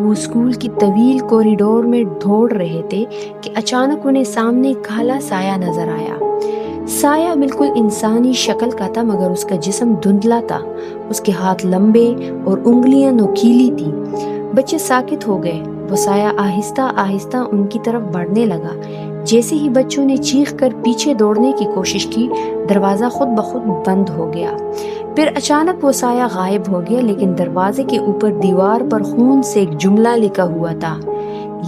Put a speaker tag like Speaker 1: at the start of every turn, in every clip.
Speaker 1: وہ اسکول کی طویل کوریڈور میں دوڑ رہے تھے کہ اچانک انہیں سامنے ایک کالا سایہ نظر آیا۔ سایہ بالکل انسانی شکل کا تھا مگر اس کا جسم دھندلا تھا۔ اس کے ہاتھ لمبے اور انگلیاں نوکیلی تھی۔ بچے ساکت ہو گئے۔ وہ سایہ آہستہ آہستہ ان کی طرف بڑھنے لگا۔ جیسے ہی بچوں نے چیخ کر پیچھے دوڑنے کی کوشش کی، دروازہ خود بخود بند ہو گیا۔ پھر اچانک وہ سایہ غائب ہو گیا، لیکن دروازے کے اوپر دیوار پر خون سے ایک جملہ لکھا ہوا تھا،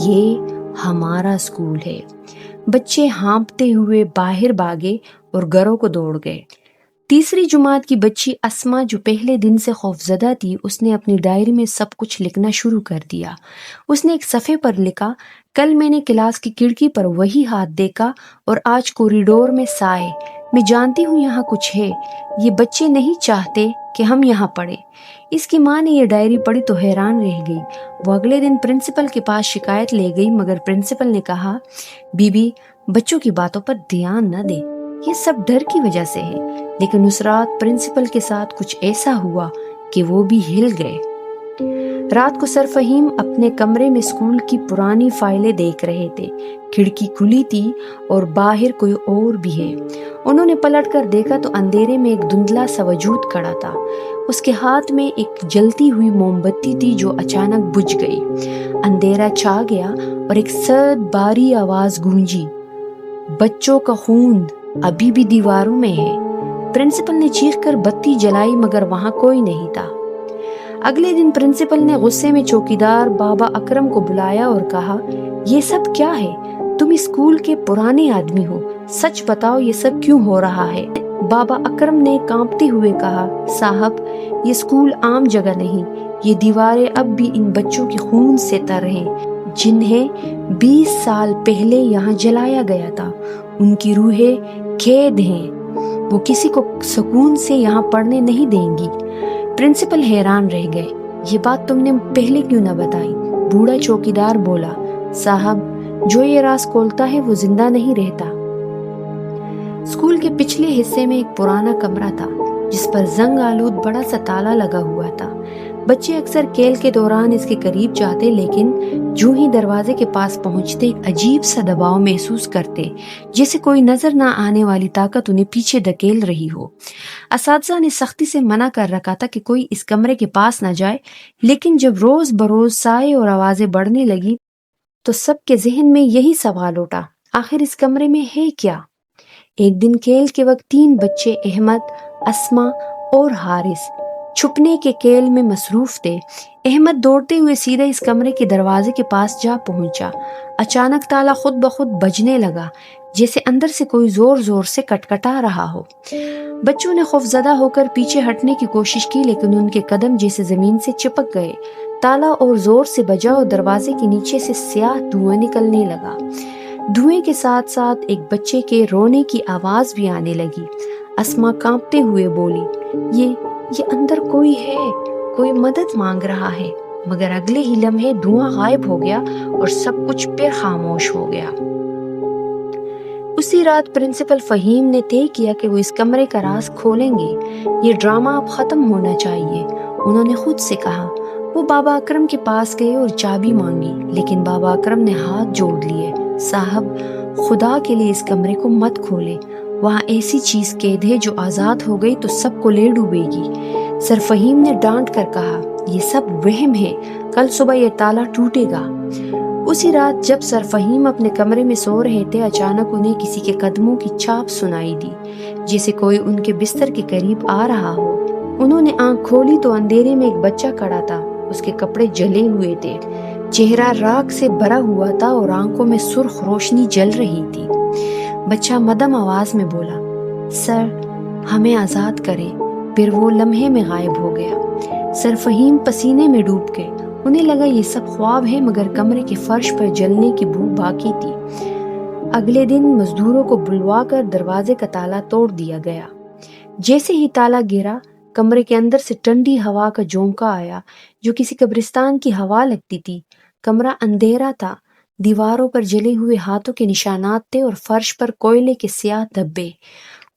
Speaker 1: یہ ہمارا اسکول ہے۔ بچے ہانپتے ہوئے باہر بھاگے اور گھروں کو دوڑ گئے۔ تیسری جماعت کی بچی اسما، جو پہلے دن سے خوفزدہ تھی، اس نے اپنی ڈائری میں سب کچھ لکھنا شروع کر دیا۔ اس نے ایک صفحے پر لکھا، کل میں نے کلاس کی کھڑکی پر وہی ہاتھ دیکھا اور آج کوریڈور میں سائے۔ میں جانتی ہوں یہاں کچھ ہے۔ یہ بچے نہیں چاہتے کہ ہم یہاں پڑھیں۔ اس کی ماں نے یہ ڈائری پڑھی تو حیران رہ گئی۔ وہ اگلے دن پرنسپل کے پاس شکایت لے گئی، مگر پرنسپل نے کہا، بی بی بچوں کی باتوں پر دھیان نہ دے، یہ سب ڈر کی وجہ سے ہے۔ لیکن اس رات پرنسپل کے ساتھ کچھ ایسا ہوا کہ وہ بھی ہل گئے۔ رات کو سر فہیم اپنے کمرے میں اسکول کی پرانی فائلیں دیکھ رہے تھے۔ کھڑکی کھلی تھی اور باہر کوئی اور بھی ہے۔ انہوں نے پلٹ کر دیکھا تو اندھیرے میں ایک دھندلا سا وجود کھڑا تھا۔ اس کے ہاتھ میں ایک جلتی ہوئی موم بتی تھی جو اچانک بجھ گئی۔ اندھیرا چھا گیا اور ایک سرد باری آواز گونجی، بچوں کا خون ابھی بھی دیواروں میں ہے۔ پرنسپل نے چیخ کر بتی جلائی مگر وہاں کوئی نہیں تھا۔ اگلے دن پرنسپل نے غصے میں چوکیدار بابا اکرم کو بلایا اور کہا، یہ سب کیا ہے؟ تم اسکول کے پرانے آدمی ہو، سچ بتاؤ یہ سب کیوں ہو رہا ہے؟ بابا اکرم نے کانپتے ہوئے کہا، صاحب یہ اسکول عام جگہ نہیں، یہ دیواریں اب بھی ان بچوں کے خون سے تر ہیں جنہیں 20 سال پہلے یہاں جلایا گیا تھا۔ ان کی روحیں قید ہیں، وہ کسی کو سکون سے یہاں پڑھنے نہیں دیں گی۔ پرنسپل حیران رہ گئے، یہ بات تم نے پہلے کیوں نہ بتائی؟ بوڑھا چوکیدار بولا، صاحب جو یہ راز کھولتا ہے وہ زندہ نہیں رہتا۔ اسکول کے پچھلے حصے میں ایک پرانا کمرہ تھا جس پر زنگ آلود بڑا سا تالا لگا ہوا تھا۔ بچے اکثر کھیل کے دوران اس کے قریب جاتے، لیکن جو ہی دروازے کے پاس پہنچتے ایک عجیب سا دباؤ محسوس کرتے، جیسے کوئی نظر نہ آنے والی طاقت انہیں پیچھے دھکیل رہی ہو۔ اساتذہ نے سختی سے منع کر رکھا تھا کہ کوئی اس کمرے کے پاس نہ جائے، لیکن جب روز بروز سائے اور آوازیں بڑھنے لگی تو سب کے ذہن میں یہی سوال اٹھا، آخر اس کمرے میں ہے کیا؟ ایک دن کھیل کے وقت 3 بچے احمد، اسما اور حارث چھپنے کے کھیل میں مصروف تھے۔ احمد دوڑتے ہوئے سیدھا اس کمرے کے دروازے کے پاس جا پہنچا۔ اچانک تالا خود بخود بجنے لگا، جیسے اندر سے کوئی زور زور سے کٹکھٹا رہا ہو۔ بچوں نے خوفزدہ ہو کر پیچھے ہٹنے کی کوشش کی، لیکن ان کے قدم جیسے زمین سے چپک گئے۔ تالا اور زور سے بجا اور دروازے کے نیچے سے سیاہ دھواں نکلنے لگا۔ دھوئیں کے ساتھ ساتھ ایک بچے کے رونے کی آواز بھی آنے لگی۔ اسما کانپتے ہوئے بولی، یہ اندر کوئی ہے، کوئی مدد مانگ رہا ہے۔ مگر اگلے ہی لمحے دھواں غائب ہو گیا اور سب کچھ پھر خاموش ہو گیا۔ اسی رات پرنسپل فہیم نے طے کیا کہ وہ اس کمرے کا راز کھولیں گے۔ یہ ڈرامہ اب ختم ہونا چاہیے، انہوں نے خود سے کہا۔ وہ بابا اکرم کے پاس گئے اور چابی مانگی، لیکن بابا اکرم نے ہاتھ جوڑ لیے، صاحب خدا کے لیے اس کمرے کو مت کھولے، وہاں ایسی چیز قید ہے جو آزاد ہو گئی تو سب کو لے ڈوبے گی۔ سر فہیم نے ڈانٹ کر کہا، یہ سب وہم ہے، کل صبح یہ تالا ٹوٹے گا۔ اسی رات جب سر فہیم اپنے کمرے میں سو رہے تھے، اچانک انہیں کسی کے قدموں کی چھاپ سنائی دی، جیسے کوئی ان کے بستر کے قریب آ رہا ہو۔ انہوں نے آنکھ کھولی تو اندھیرے میں ایک بچہ کھڑا تھا۔ اس کے کپڑے جلے ہوئے تھے، چہرہ راکھ سے بھرا ہوا تھا اور آنکھوں میں سرخ روشنی جل رہی تھی۔ بچہ مدھم آواز میں بولا، سر ہمیں آزاد کریں۔ پھر وہ لمحے میں غائب ہو گیا۔ سر فہیم پسینے میں ڈوب گئے، انہیں لگا یہ سب خواب ہے، مگر کمرے کے فرش پر جلنے کی بو باقی تھی۔ اگلے دن مزدوروں کو بلوا کر دروازے کا تالا توڑ دیا گیا۔ جیسے ہی تالا گرا، کمرے کے اندر سے ٹھنڈی ہوا کا جھونکا آیا جو کسی قبرستان کی ہوا لگتی تھی۔ کمرہ اندھیرا تھا، دیواروں پر جلے ہوئے ہاتھوں کے نشانات تھے اور فرش پر کوئلے کے سیاہ دھبے۔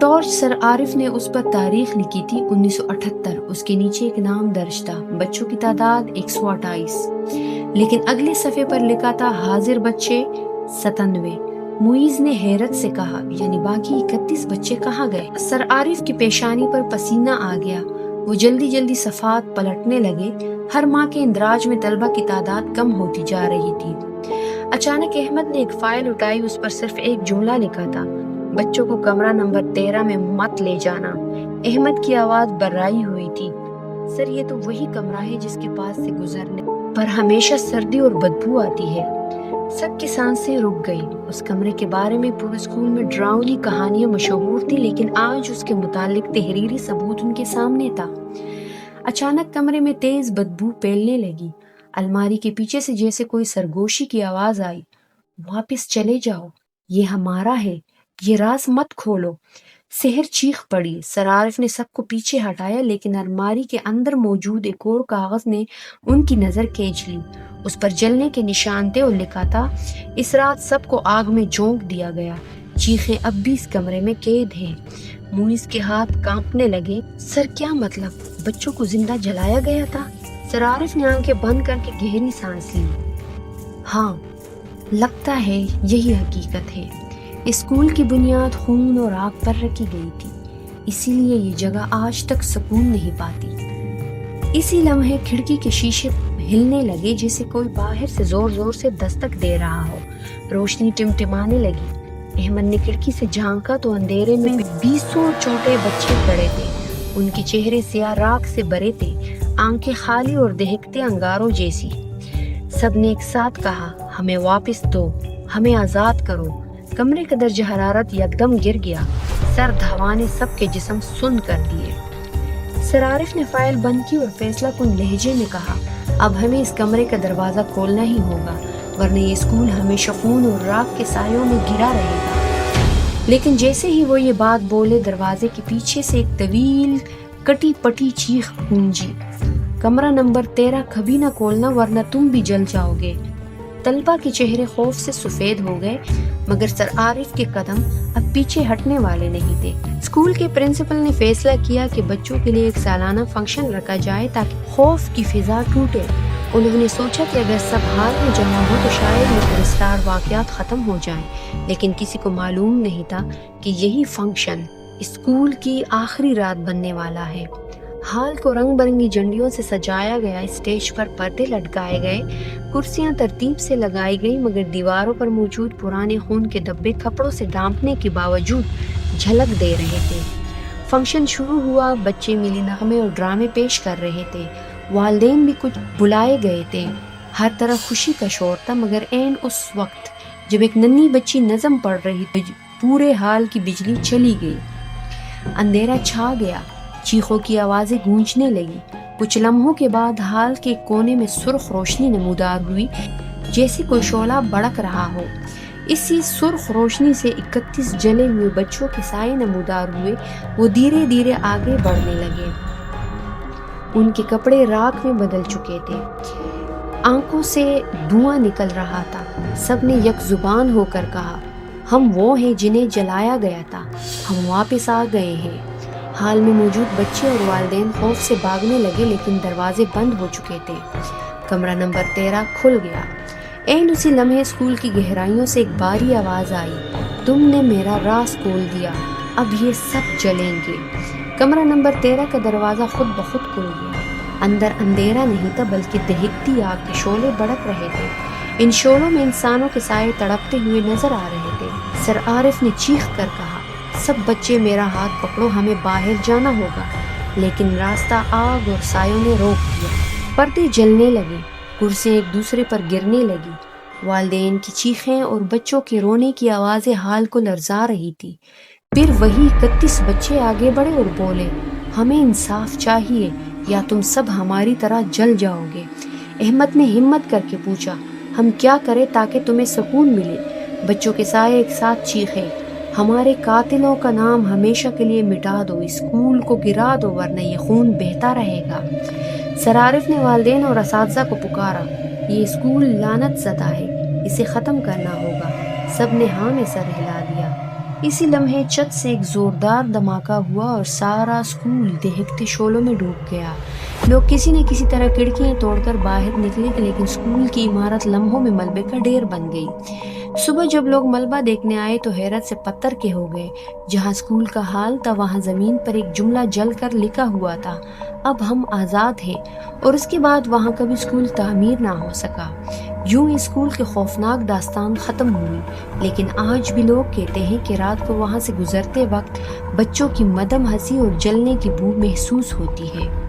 Speaker 1: ٹارچ سر عارف نے اس پر تاریخ لکھی تھی 1978. اس کے نیچے ایک نام درج تھا، بچوں کی تعداد 128. لیکن اگلے صفحے پر لکھا تھا حاضر بچے 97. معیز نے حیرت سے کہا یعنی باقی 31 بچے کہاں گئے؟ سر عارف کی پیشانی پر پسینہ آ گیا. وہ جلدی جلدی صفحات پلٹنے لگے. ہر ماہ کے اندراج میں طلبہ کی تعداد کم ہوتی جا رہی تھی. اچانک احمد نے ایک فائل اٹھائی. اس پر صرف ایک جملہ لکھا تھا، بچوں کو کمرہ نمبر 13 میں مت لے جانا. احمد کی آواز بررائی ہوئی تھی. سر یہ تو وہی کمرہ ہے جس کے پاس سے گزرنے پر ہمیشہ سردی اور بدبو آتی ہے. سب کی سانسیں رک گئی. اس کمرے کے بارے میں پورے اسکول میں ڈراؤنی کہانیاں مشہور تھی، لیکن آج اس کے متعلق تحریری ثبوت ان کے سامنے تھا. اچانک کمرے میں تیز بدبو پھیلنے لگی. الماری کے پیچھے سے جیسے کوئی سرگوشی کی آواز آئی، واپس چلے جاؤ، یہ ہمارا ہے، یہ راز مت کھولو. سحر چیخ پڑی. سر عارف نے سب کو پیچھے ہٹایا، لیکن الماری کے اندر موجود ایک اور کاغذ نے ان کی نظر کھینچ لی. اس پر جلنے کے نشان تھے اور لکھا تھا اس رات سب کو آگ میں جھونک دیا گیا، چیخیں اب بھی اس کمرے میں قید ہیں. معیز کے ہاتھ کانپنے لگے. سر کیا مطلب؟ بچوں کو زندہ جلایا گیا تھا؟ سر عارف نے آنکھیں بند کر کے گہری سانس لی. ہاں، لگتا ہے یہی حقیقت ہے. اسکول کی بنیاد خون اور آگ پر رکھی گئی تھی، اسی لیے یہ جگہ آج تک سکون نہیں پاتی. اسی لمحے کھڑکی کے شیشے ہلنے لگے جیسے کوئی باہر سے زور زور سے دستک دے رہا ہو. روشنی ٹمٹمانے لگی. احمد نے کھڑکی سے جھانکا تو اندھیرے میں 20 چھوٹے بچے کھڑے تھے. ان کے چہرے سیاہ راکھ سے بھرے تھے، آنکھیں خالی اور دہکتے انگاروں جیسی. سب نے ایک ساتھ کہا ہمیں واپس دو، ہمیں آزاد کرو. کمرے کا درجہ حرارت یکدم گر گیا. سرد ہوا نے سب کے جسم سن کر دیے. سر عارف نے فائل بند کی اور فیصلہ کن لہجے میں کہا اب ہمیں اس کمرے کا دروازہ کھولنا ہی ہوگا، ورنہ یہ اسکول ہمیشہ خون اور راکھ کے سایوں میں گرا رہے گا. لیکن جیسے ہی وہ یہ بات بولے، دروازے کے پیچھے سے ایک طویل کٹی پٹی چیخ گونجی، کمرہ نمبر 13 کبھی نہ کھولنا ورنہ تم بھی جل جاؤ گے. طلبہ کے چہرے خوف سے سفید ہو گئے، مگر سر عارف کے قدم اب پیچھے ہٹنے والے نہیں تھے. اسکول کے پرنسپل نے فیصلہ کیا کہ بچوں کے لیے ایک سالانہ فنکشن رکھا جائے تاکہ خوف کی فضا ٹوٹے. انہوں نے سوچا کہ اگر سب ہال میں جمع ہو تو شاید یہ پرستار واقعات ختم ہو جائیں، لیکن کسی کو معلوم نہیں تھا کہ یہی فنکشن اسکول کی آخری رات بننے والا ہے. ہال کو رنگ برنگی جھنڈیوں سے سجایا گیا. اسٹیج پر پردے لٹکائے گئے، کرسیاں ترتیب سے لگائی گئی، مگر دیواروں پر موجود پرانے خون کے دبے کپڑوں سے ڈھانپنے کے باوجود جھلک دے رہے تھے. فنکشن شروع ہوا. بچے ملی نغمے اور ڈرامے پیش کر رہے تھے. والدین بھی کچھ بلائے گئے تھے. ہر طرف خوشی کا شور تھا، مگر عین اس وقت جب ایک ننھی بچی نظم پڑھ رہی تھی پورے ہال کی بجلی چلی گئی. اندھیرا چھا گیا. چیخوں کی آوازیں گونجنے لگی. کچھ لمحوں کے بعد ہال کے کونے میں سرخ روشنی نمودار ہوئی، جیسے کوئی شعلہ بڑک رہا ہو. اسی سرخ روشنی سے 31 جلے ہوئے بچوں کے سائے نمودار ہوئے. وہ دھیرے دھیرے آگے بڑھنے لگے. ان کے کپڑے راکھ میں بدل چکے تھے، آنکھوں سے دھواں نکل رہا تھا. سب نے یک زبان ہو کر کہا ہم وہ ہیں جنہیں جلایا گیا تھا، ہم واپس آ گئے ہیں. ہال میں موجود بچے اور والدین خوف سے بھاگنے لگے، لیکن دروازے بند ہو چکے تھے. کمرہ نمبر 13 کھل گیا. عین اسی لمحے اسکول کی گہرائیوں سے ایک بھاری آواز آئی تم نے میرا راز کھول دیا، اب یہ سب جلیں گے. کمرہ نمبر 13 کا دروازہ خود بخود کھل گیا. اندر اندھیرا نہیں تھا، بلکہ دہکتی آگ کے شعلے بڑک رہے تھے. ان شعلوں میں انسانوں کے سائے تڑپتے ہوئے نظر آ رہے تھے. سر عارف نے چیخ کر کہا سب بچے میرا ہاتھ پکڑو، ہمیں باہر جانا ہوگا. لیکن راستہ آگ اور سایوں نے روک دیا. پردے جلنے لگے، کرسیاں ایک دوسرے پر گرنے لگی. والدین کی چیخیں اور بچوں کے رونے کی آوازیں حال کو لرزا رہی تھی. پھر وہی 31 بچے آگے بڑھے اور بولے ہمیں انصاف چاہیے یا تم سب ہماری طرح جل جاؤ گے. احمد نے ہمت کر کے پوچھا ہم کیا کریں تاکہ تمہیں سکون ملے؟ بچوں کے سائے ایک ساتھ چیخے ہمارے قاتلوں کا نام ہمیشہ کے لیے مٹا دو، اسکول کو گرا دو ورنہ یہ خون بہتا رہے گا. سر عارف نے والدین اور اساتذہ کو پکارا یہ اسکول لعنت زدہ ہے، اسے ختم کرنا ہوگا. سب نے ہاں میں سر ہلا دیا. اسی لمحے چھت سے ایک زوردار دھماکہ ہوا اور سارا اسکول دہکتے شعلوں میں ڈوب گیا۔ لوگ کسی نہ کسی طرح کھڑکیاں توڑ کر باہر نکلے لیکن اسکول کی عمارت لمحوں میں ملبے کا ڈھیر بن گئی۔ صبح جب لوگ ملبہ دیکھنے آئے تو حیرت سے پتھر کے ہو گئے۔ جہاں اسکول کا حال تھا وہاں زمین پر ایک جملہ جل کر لکھا ہوا تھا، اب ہم آزاد ہیں، اور اس کے بعد وہاں کبھی اسکول تعمیر نہ ہو سکا۔ یوں ہی اسکول کی خوفناک داستان ختم ہوئی، لیکن آج بھی لوگ کہتے ہیں کہ رات کو وہاں سے گزرتے وقت بچوں کی مدھم ہنسی اور جلنے کی بو محسوس ہوتی ہے۔